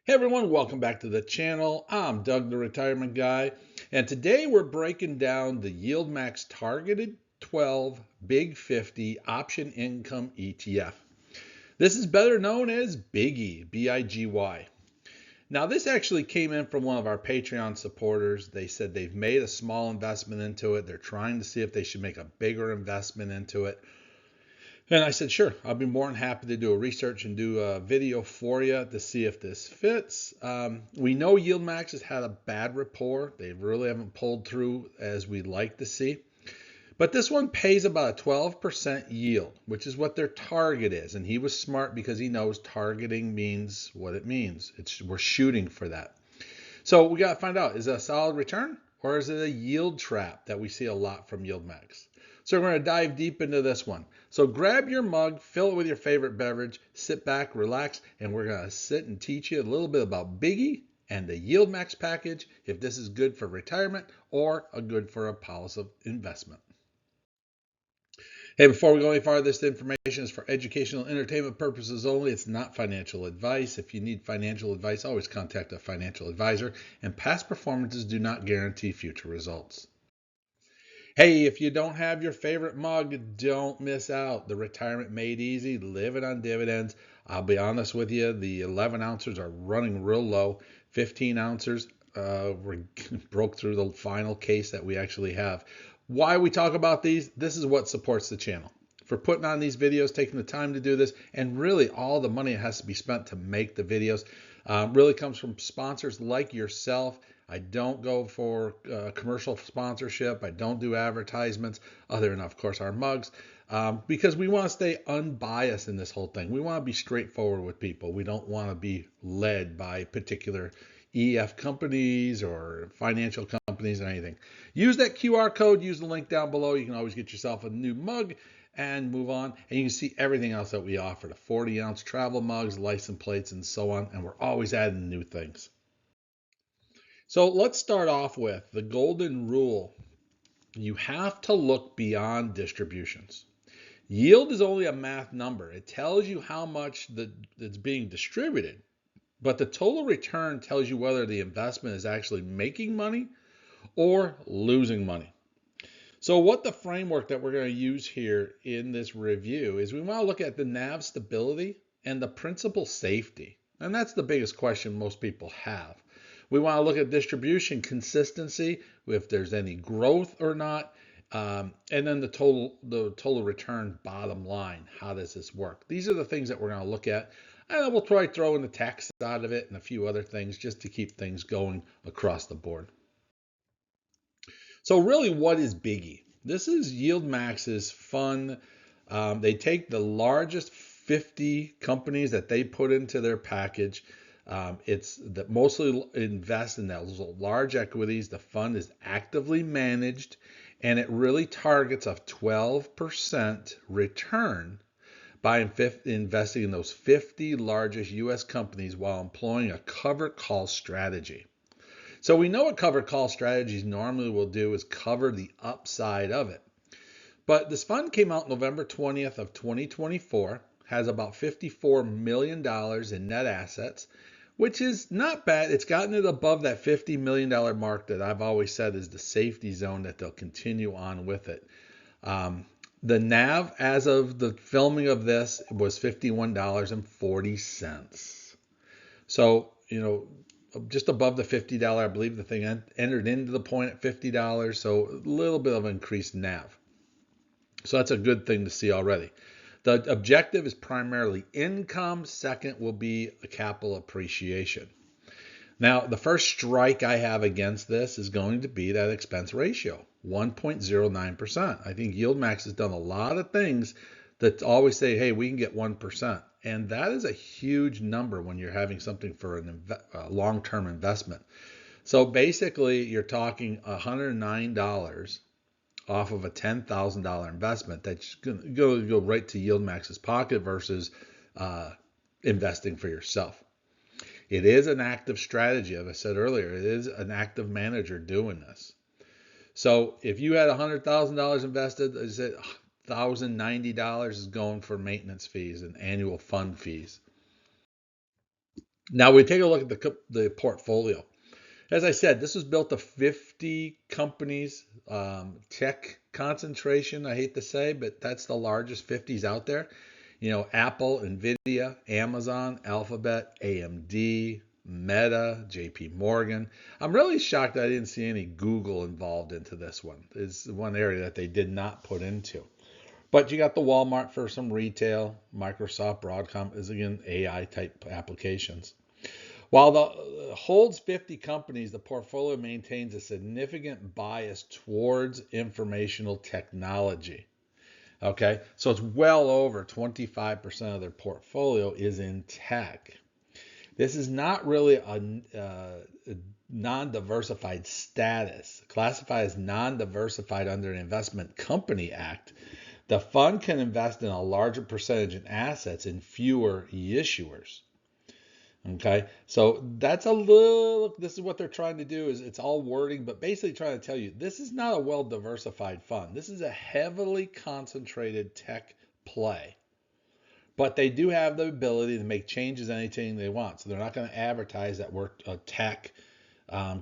Hey everyone, welcome back to the channel. I'm Doug, the retirement guy, and today we're breaking down the YieldMax Targeted 12 Big 50 Option Income ETF. This is better known as BIGY, B-I-G-Y. Now, this actually came in from one of our Patreon supporters. They said they've made a small investment into it. They're trying to see if they should make a bigger investment into it. And I said, sure, I'll be more than happy to do a research and do a video for you to see if this fits. We know YieldMax has had a bad rapport. They really haven't pulled through as we'd like to see. But this one pays about a 12% yield, which is what their target is. And he was smart because he knows targeting means what it means. We're shooting for that. So we got to find out, is it a solid return or is it a yield trap that we see a lot from YieldMax? So we're going to dive deep into this one. So grab your mug, fill it with your favorite beverage, sit back, relax, and we're going to sit and teach you a little bit about BIGY and the YieldMax package, if this is good for retirement or good for a policy investment. Hey, before we go any farther, this information is for educational entertainment purposes only. It's not financial advice. If you need financial advice, always contact a financial advisor, and past performances do not guarantee future results. Hey, if you don't have your favorite mug, don't miss out. The Retirement Made Easy, living on dividends. I'll be honest with you, the 11 ounces are running real low. 15 ounces broke through the final case that we actually have. Why we talk about these, this is what supports the channel. For putting on these videos, taking the time to do this, and really all the money that has to be spent to make the videos really comes from sponsors like yourself. I don't go for commercial sponsorship. I don't do advertisements other than, of course, our mugs because we want to stay unbiased in this whole thing. We want to be straightforward with people. We don't want to be led by particular EF companies or financial companies or anything. Use that QR code. Use the link down below. You can always get yourself a new mug and move on. And you can see everything else that we offer, the 40-ounce travel mugs, license plates, and so on. And we're always adding new things. So let's start off with the golden rule. You have to look beyond distributions. Yield is only a math number. It tells you how much that's being distributed, but the total return tells you whether the investment is actually making money or losing money. So what the framework that we're going to use here in this review is we want to look at the NAV stability and the principal safety. And that's the biggest question most people have. We want to look at distribution consistency, if there's any growth or not, and then the total return bottom line. How does this work? These are the things that we're going to look at. And then we'll try to throw in the tax side of it and a few other things just to keep things going across the board. So really, what is BIGY? This is YieldMax's fund. They take the largest 50 companies that they put into their package. It's that mostly invest in those large equities. The fund is actively managed, and it really targets a 12% return by investing in those 50 largest U.S. companies while employing a covered call strategy. So we know what covered call strategies normally will do is cover the upside of it. But this fund came out November 20th of 2024, has about $54 million in net assets, which is not bad. It's gotten it above that $50 million mark that I've always said is the safety zone that they'll continue on with it. The NAV as of the filming of this was $51.40. So, just above the $50, I believe the thing entered into the point at $50. So a little bit of increased NAV. So that's a good thing to see already. The objective is primarily income. Second will be a capital appreciation. Now, the first strike I have against this is going to be that expense ratio, 1.09%. I think YieldMax has done a lot of things that always say, hey, we can get 1%. And that is a huge number when you're having something for a long-term investment. So basically, you're talking $109 off of a $10,000 investment that's going to go right to YieldMax's pocket versus investing for yourself. It is an active strategy. As I said earlier, it is an active manager doing this. So if you had $100,000 invested, I said $1,090 is going for maintenance fees and annual fund fees. Now we take a look at the portfolio. As I said, this was built to 50 companies, tech concentration, I hate to say, but that's the largest 50s out there. Apple, Nvidia, Amazon, Alphabet, AMD, Meta, JP Morgan. I'm really shocked I didn't see any Google involved into this one. It's one area that they did not put into. But you got the Walmart for some retail, Microsoft, Broadcom is again AI type applications. While the holds 50 companies, the portfolio maintains a significant bias towards informational technology. Okay, so it's well over 25% of their portfolio is in tech. This is not really a non-diversified status. Classified as non-diversified under an Investment Company Act, the fund can invest in a larger percentage in assets in fewer issuers. Okay, so that's this is what they're trying to do, is it's all wording, but basically trying to tell you this is not a well diversified fund. This is a heavily concentrated tech play. But they do have the ability to make changes anything they want. So they're not going to advertise that we're a tech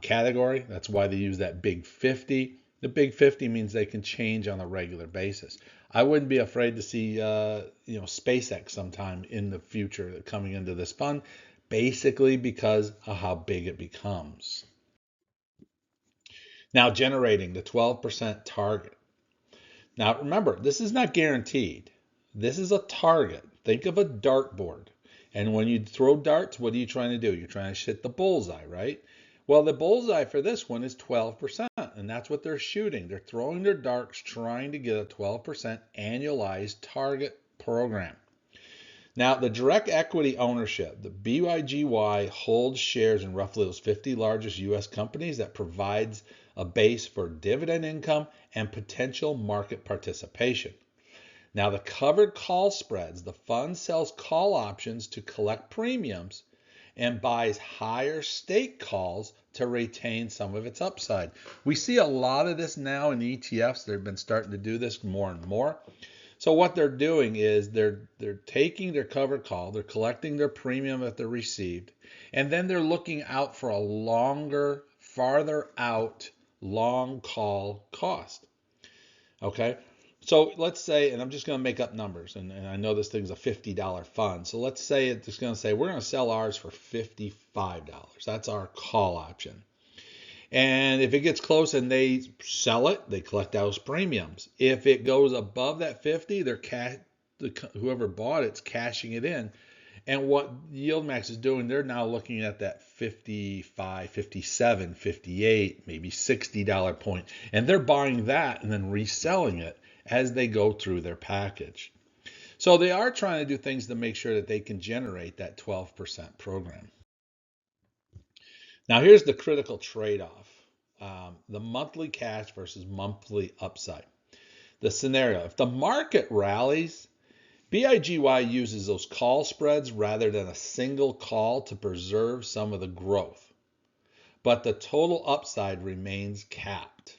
category. That's why they use that big 50. The big 50 means they can change on a regular basis. I wouldn't be afraid to see SpaceX sometime in the future coming into this fund, basically because of how big it becomes. Now, generating the 12% target. Now, remember, this is not guaranteed. This is a target. Think of a dartboard. And when you throw darts, what are you trying to do? You're trying to hit the bullseye, right? Well, the bullseye for this one is 12%, and that's what they're shooting. They're throwing their darts trying to get a 12% annualized target program. Now, the direct equity ownership, the BYGY holds shares in roughly those 50 largest U.S. companies that provides a base for dividend income and potential market participation. Now, the covered call spreads, the fund sells call options to collect premiums and buys higher stake calls to retain some of its upside. We see a lot of this now in ETFs. They've been starting to do this more and more. So what they're doing is they're taking their covered call, they're collecting their premium that they received, and then they're looking out for a longer, farther out, long call cost. Okay, so let's say, and I'm just going to make up numbers, and I know this thing's a $50 fund, so let's say it's just going to say we're going to sell ours for $55. That's our call option. And if it gets close and they sell it, they collect those premiums. If it goes above that 50, whoever bought it's cashing it in. And what YieldMax is doing, they're now looking at that 55, 57, 58, maybe $60 point. And they're buying that and then reselling it as they go through their package. So they are trying to do things to make sure that they can generate that 12% program. Now, here's the critical trade-off. The monthly cash versus monthly upside. The scenario, if the market rallies, BIGY uses those call spreads rather than a single call to preserve some of the growth. But the total upside remains capped.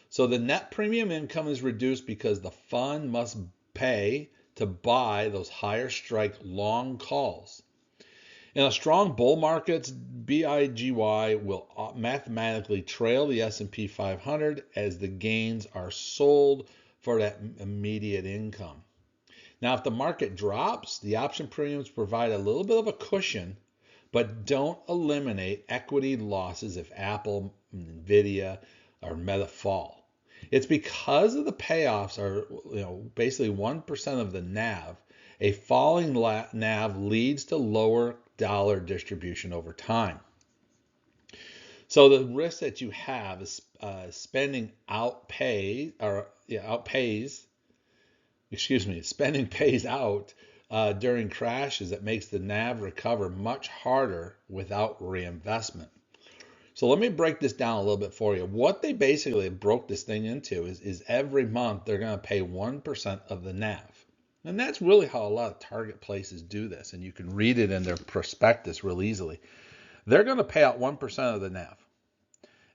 So the net premium income is reduced because the fund must pay to buy those higher strike long calls. In a strong bull market, BIGY will mathematically trail the S&P 500 as the gains are sold for that immediate income. Now, if the market drops, the option premiums provide a little bit of a cushion, but don't eliminate equity losses if Apple, Nvidia, or Meta fall. It's because of the payoffs are basically 1% of the NAV. A falling NAV leads to lower dollar distribution over time. So the risk that you have is spending pays out during crashes that makes the NAV recover much harder without reinvestment. So let me break this down a little bit for you. What they basically broke this thing into is every month they're going to pay 1% of the NAV. And that's really how a lot of target places do this. And you can read it in their prospectus real easily. They're going to pay out 1% of the NAV.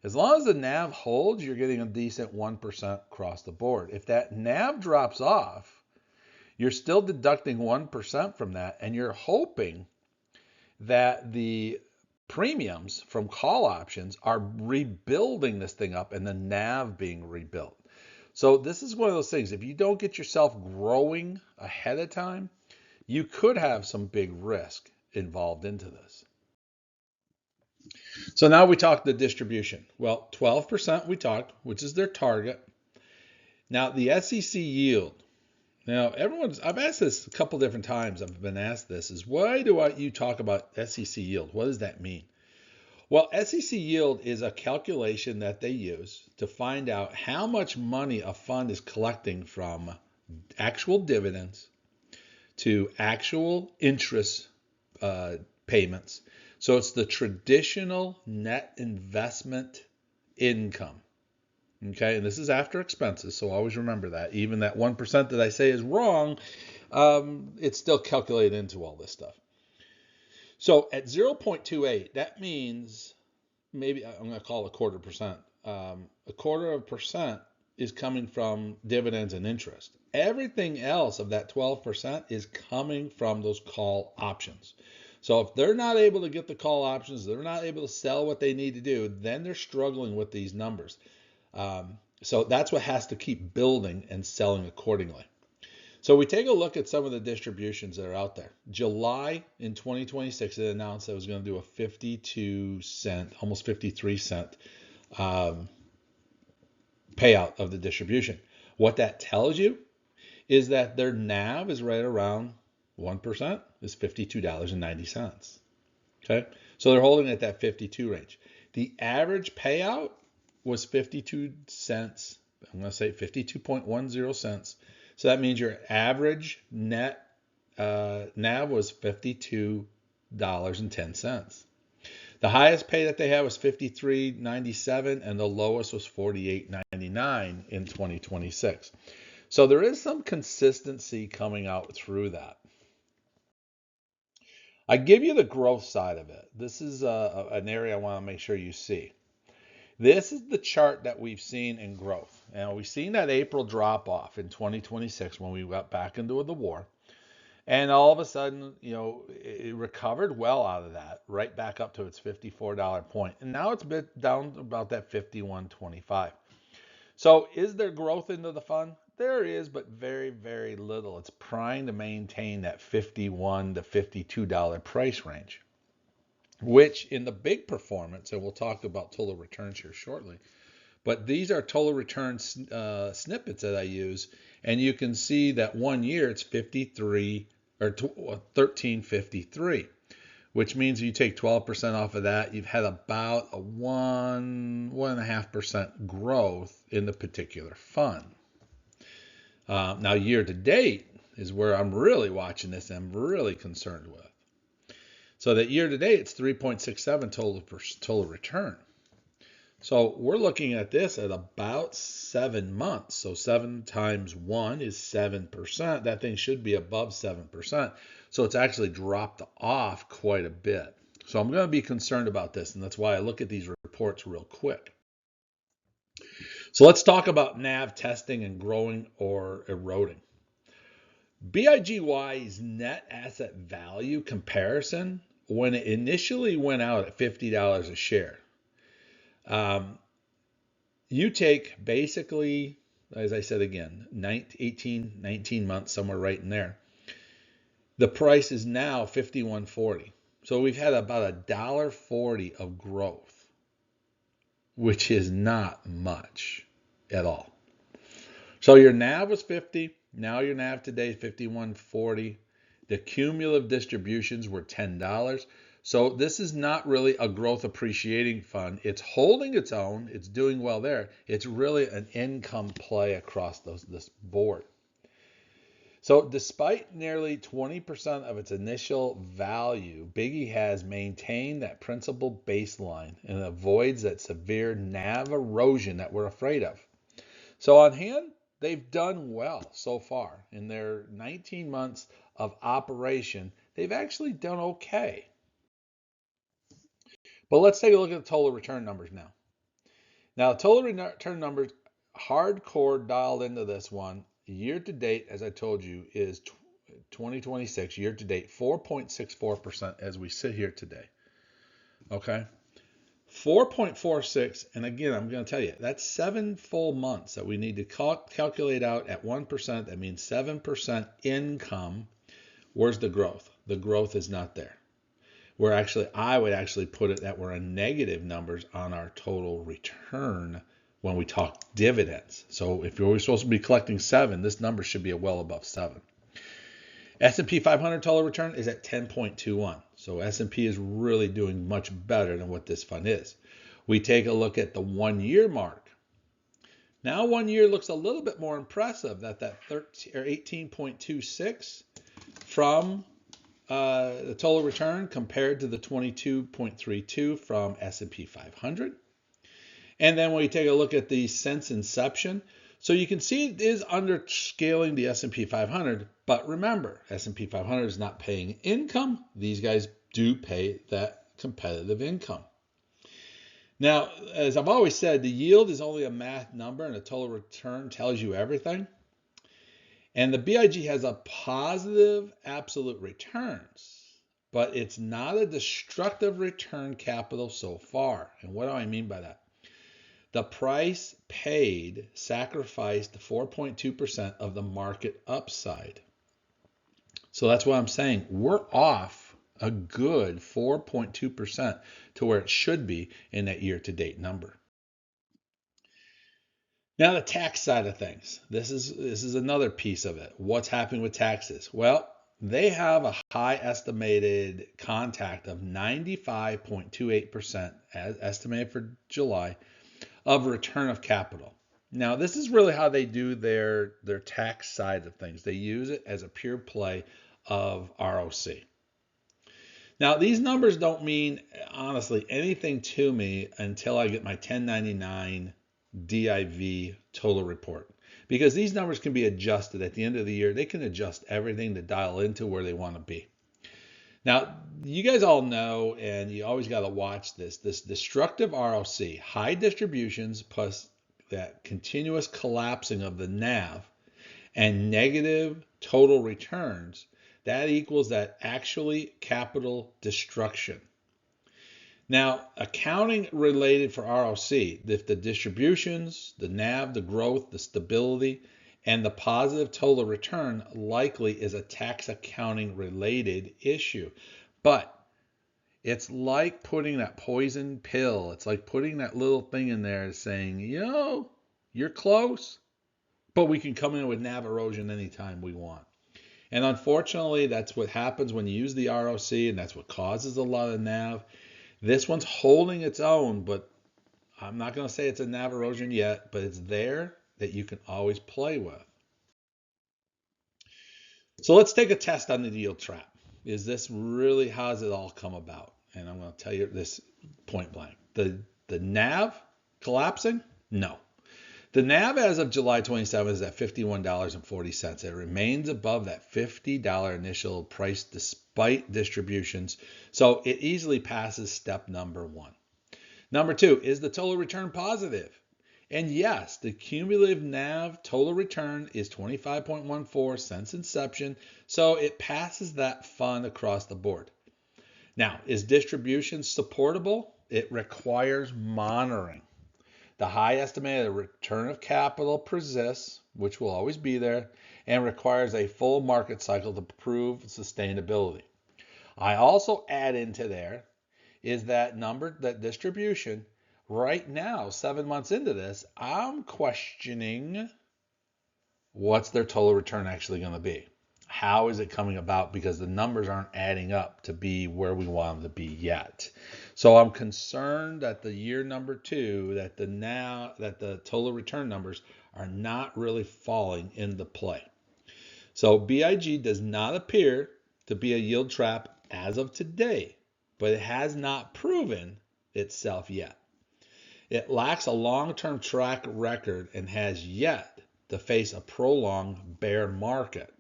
As long as the NAV holds, you're getting a decent 1% across the board. If that NAV drops off, you're still deducting 1% from that, and you're hoping that the premiums from call options are rebuilding this thing up and the NAV being rebuilt. So this is one of those things, if you don't get yourself growing ahead of time, you could have some big risk involved into this. So now we talked the distribution. Well, 12% we talked, which is their target. Now the SEC yield. Now I've asked this a couple different times. I've been asked this is why do you talk about SEC yield? What does that mean? Well, SEC yield is a calculation that they use to find out how much money a fund is collecting from actual dividends to actual interest payments. So it's the traditional net investment income. Okay, and this is after expenses, so always remember that. Even that 1% that I say is wrong, it's still calculated into all this stuff. So at 0.28, that means maybe I'm going to call it 1/4%. A 1/4% is coming from dividends and interest. Everything else of that 12% is coming from those call options. So if they're not able to get the call options, they're not able to sell what they need to do, then they're struggling with these numbers. So that's what has to keep building and selling accordingly. So we take a look at some of the distributions that are out there. July in 2026, it announced that it was going to do a 52-cent, almost 53-cent payout of the distribution. What that tells you is that their NAV is right around 1%, is $52.90. Okay, so they're holding at that 52 range. The average payout was 52 cents. I'm going to say 52.10 cents. So that means your average net NAV was $52.10. The highest pay that they had was $53.97, and the lowest was $48.99 in 2026. So there is some consistency coming out through that. I give you the growth side of it. This is an area I want to make sure you see. This is the chart that we've seen in growth. Now, we've seen that April drop off in 2026 when we got back into the war. And all of a sudden, it recovered well out of that, right back up to its $54 point. And now it's been down about that $51.25. So is there growth into the fund? There is, but very, very little. It's trying to maintain that $51 to $52 price range, which in the big performance, and we'll talk about total returns here shortly, but these are total return snippets that I use, and you can see that 1 year it's 53 or 1353, which means you take 12% off of that, you've had about a 1.5% growth in the particular fund. Now year to date is where I'm really watching this and I'm really concerned with. So that year to date, it's 3.67 total return. So we're looking at this at about 7 months. So 7 times 1 is 7%. That thing should be above 7%. So it's actually dropped off quite a bit. So I'm going to be concerned about this, and that's why I look at these reports real quick. So let's talk about NAV testing and growing or eroding. BIGY's net asset value comparison, when it initially went out at $50 a share, you take basically, as I said again, 19 months, somewhere right in there. The price is now $51.40. So we've had about $1.40 of growth, which is not much at all. So your NAV was 50. Now your NAV today is $51.40. The cumulative distributions were $10. So this is not really a growth appreciating fund. It's holding its own. It's doing well there. It's really an income play across this board. So despite nearly 20% of its initial value, BIGY has maintained that principal baseline and avoids that severe NAV erosion that we're afraid of. So on hand, they've done well so far. In their 19 months of operation, they've actually done okay. But let's take a look at the total return numbers now. Now, the total return numbers, hardcore dialed into this one. Year to date, as I told you, is 2026 year to date 4.64% as we sit here today. Okay. 4.46, and again, I'm going to tell you, that's 7 full months that we need to calculate out at 1%. That means 7% income. Where's the growth? The growth is not there. I would actually put it that we're in negative numbers on our total return when we talk dividends. So if you're supposed to be collecting 7, this number should be well above 7. S&P 500 total return is at 10.21. So S&P is really doing much better than what this fund is. We take a look at the 1 year mark. Now 1 year looks a little bit more impressive. That 18.26 from the total return compared to the 22.32 from S&P 500. And then when you take a look at the since inception, so you can see it is underscaling the S&P 500, but remember, S&P 500 is not paying income. These guys do pay that competitive income. Now, as I've always said, the yield is only a math number and the total return tells you everything. And the BIG has a positive absolute returns, but it's not a destructive return capital so far. And what do I mean by that? The price paid sacrificed 4.2% of the market upside. So that's what I'm saying. We're off a good 4.2% to where it should be in that year-to-date number. Now the tax side of things. This is another piece of it. What's happening with taxes? Well, they have a high estimated contact of 95.28% as estimated for July of return of capital. Now, this is really how they do their tax side of things. They use it as a pure play of ROC. Now, these numbers don't mean, honestly, anything to me until I get my 1099 DIV total report. Because these numbers can be adjusted at the end of the year. They can adjust everything to dial into where they want to be. Now, you guys all know, and you always got to watch this destructive ROC, high distributions plus that continuous collapsing of the NAV and negative total returns, that equals that actually capital destruction. Now, accounting related for ROC, if the distributions, the NAV, the growth, the stability, and the positive total return likely is a tax accounting related issue. But it's like putting that poison pill. It's like putting that little thing in there saying, yo, you're close, but we can come in with NAV erosion anytime we want. And unfortunately, that's what happens when you use the ROC, and that's what causes a lot of NAV. This one's holding its own, but I'm not going to say it's a NAV erosion yet, but it's there that you can always play with. So let's take a test on the yield trap. Is this really, how does it all come about? And I'm going to tell you this point blank. The NAV collapsing? No. The NAV as of July 27 is at $51.40. It remains above that $50 initial price despite distributions. So it easily passes step number 1. Number 2, is the total return positive? And yes, the cumulative NAV total return is 25.14 since inception. So it passes that fund across the board. Now, is distribution supportable? It requires monitoring. The high estimated return of capital persists, which will always be there, and requires a full market cycle to prove sustainability. I also add into there is that number, that distribution. Right now, 7 months into this, I'm questioning what's their total return actually going to be. How is it coming about? Because the numbers aren't adding up to be where we want them to be yet. So I'm concerned that the year number 2, that the total return numbers are not really falling into play. So BIG does not appear to be a yield trap as of today, but it has not proven itself yet. It lacks a long-term track record and has yet to face a prolonged bear market.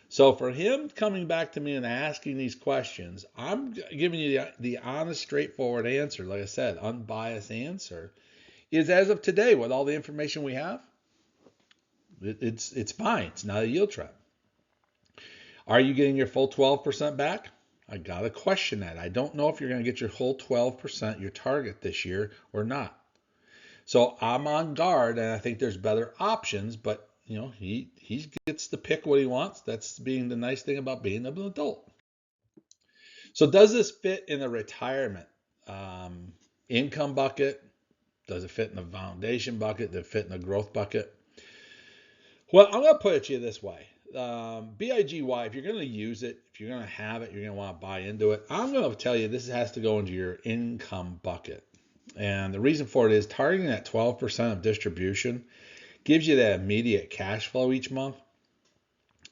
So for him coming back to me and asking these questions, I'm giving you the honest, straightforward answer. Like I said, unbiased answer is as of today with all the information we have, it's fine. It's not a yield trap. Are you getting your full 12% back? I got to question that. I don't know if you're going to get your whole 12%, your target this year or not. So I'm on guard, and I think there's better options, but he gets to pick what he wants. That's being the nice thing about being an adult. So does this fit in the retirement income bucket? Does it fit in the foundation bucket? Does it fit in the growth bucket? Well, I'm going to put it to you this way. BIGY, if you're going to use it, if you're going to have it, you're going to want to buy into it. I'm going to tell you this has to go into your income bucket. And the reason for it is targeting that 12% of distribution gives you that immediate cash flow each month.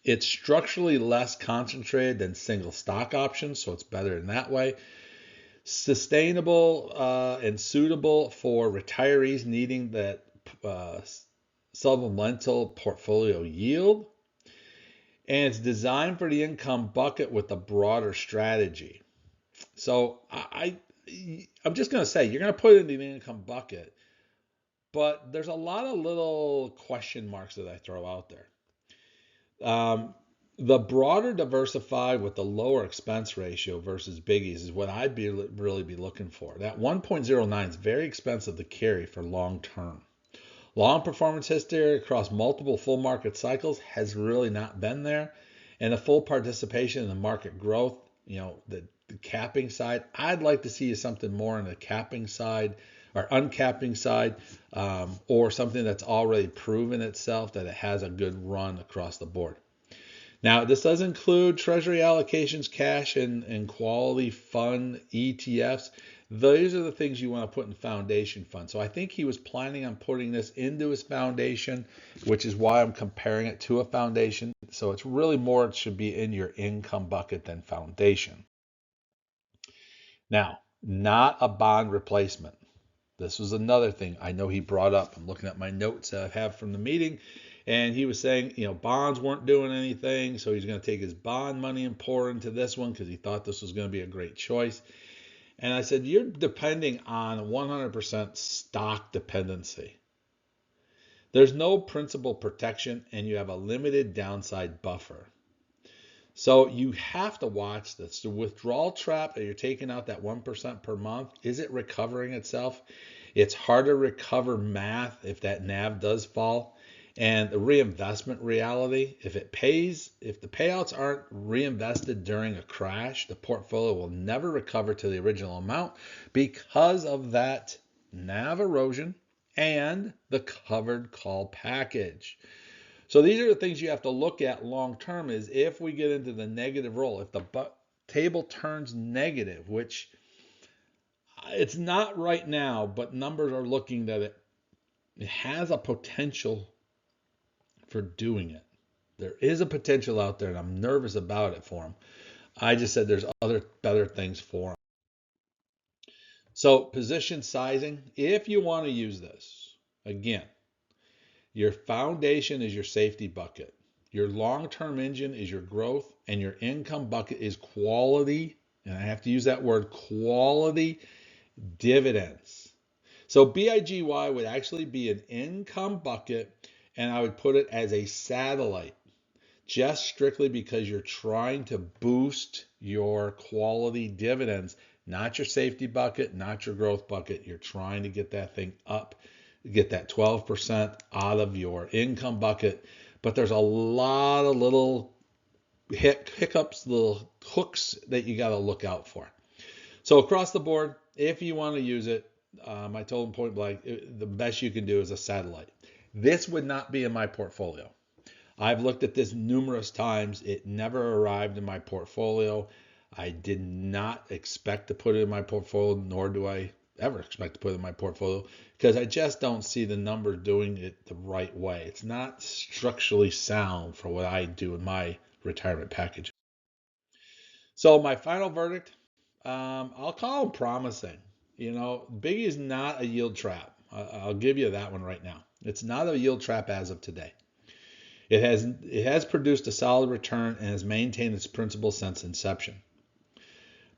It's structurally less concentrated than single stock options, so it's better in that way. Sustainable and suitable for retirees needing that supplemental portfolio yield. And it's designed for the income bucket with a broader strategy. So I'm just going to say, you're going to put it in the income bucket, but there's a lot of little question marks that I throw out there. The broader diversified with the lower expense ratio versus biggies is what I'd really be looking for. That 1.09 is very expensive to carry for long term. Long performance history across multiple full market cycles has really not been there. And the full participation in the market growth, the capping side, I'd like to see something more on the capping side or uncapping side, or something that's already proven itself that it has a good run across the board. Now, this does include treasury allocations, cash, and quality fund ETFs. Those are the things you want to put in foundation fund. So I think he was planning on putting this into his foundation, which is why I'm comparing it to a foundation. So it's really more, it should be in your income bucket than foundation. Now, not a bond replacement. This was another thing I know he brought up. I'm looking at my notes that I have from the meeting, and he was saying, bonds weren't doing anything, so he's going to take his bond money and pour into this one because he thought this was going to be a great choice. And I said, you're depending on 100% stock dependency. There's no principal protection, and you have a limited downside buffer. So you have to watch this. The withdrawal trap that you're taking out that 1% per month, is it recovering itself? It's hard to recover math if that NAV does fall. And the reinvestment reality, if the payouts aren't reinvested during a crash, the portfolio will never recover to the original amount because of that NAV erosion and the covered call package. So these are the things you have to look at long term, is if we get into the negative roll, if the table turns negative, which it's not right now, but numbers are looking that it has a potential for doing it. There is a potential out there, and I'm nervous about it for him. I just said there's other better things for him. So position sizing, if you want to use this, again, your foundation is your safety bucket. Your long-term engine is your growth, and your income bucket is quality, and I have to use that word, quality dividends. So BIGY would actually be an income bucket, and I would put it as a satellite, just strictly because you're trying to boost your quality dividends, not your safety bucket, not your growth bucket. You're trying to get that thing up, get that 12% out of your income bucket. But there's a lot of little hiccups, little hooks that you got to look out for. So across the board, if you want to use it, I told him point blank, the best you can do is a satellite. This would not be in my portfolio. I've looked at this numerous times. It never arrived in my portfolio. I did not expect to put it in my portfolio, nor do I ever expect to put it in my portfolio, because I just don't see the numbers doing it the right way. It's not structurally sound for what I do in my retirement package. So my final verdict, I'll call them promising. Biggie is not a yield trap. I'll give you that one right now. It's not a yield trap as of today. It has produced a solid return and has maintained its principal since inception.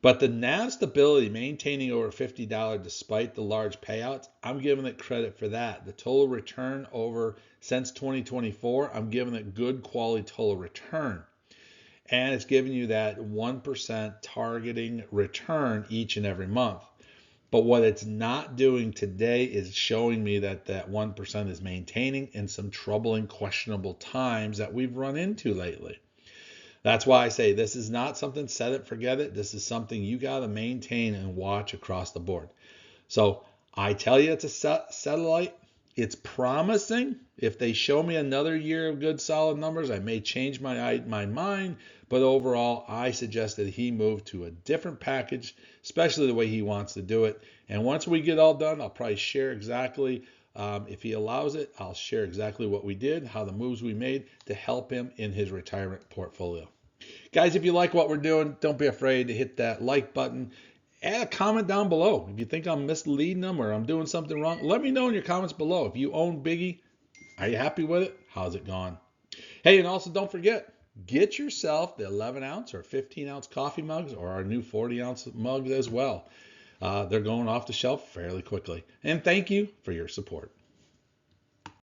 But the NAV stability, maintaining over $50 despite the large payouts, I'm giving it credit for that. The total return over since 2024, I'm giving it good quality total return. and it's giving you that 1% targeting return each and every month. But what it's not doing today is showing me that that 1% is maintaining in some troubling, questionable times that we've run into lately. That's why I say this is not something set it, forget it. This is something you got to maintain and watch across the board. So I tell you, it's a satellite. It's promising. If they show me another year of good solid numbers, I may change my mind. But overall, I suggest that he move to a different package, especially the way he wants to do it. And once we get all done, I'll probably share exactly, if he allows it, I'll share exactly what we did, how the moves we made to help him in his retirement portfolio. Guys, if you like what we're doing, don't be afraid to hit that like button. Add a comment down below. If you think I'm misleading them or I'm doing something wrong, let me know in your comments below. If you own BIGY, are you happy with it? How's it gone? Hey, and also don't forget, get yourself the 11 ounce or 15 ounce coffee mugs or our new 40 ounce mugs as well. They're going off the shelf fairly quickly. And thank you for your support.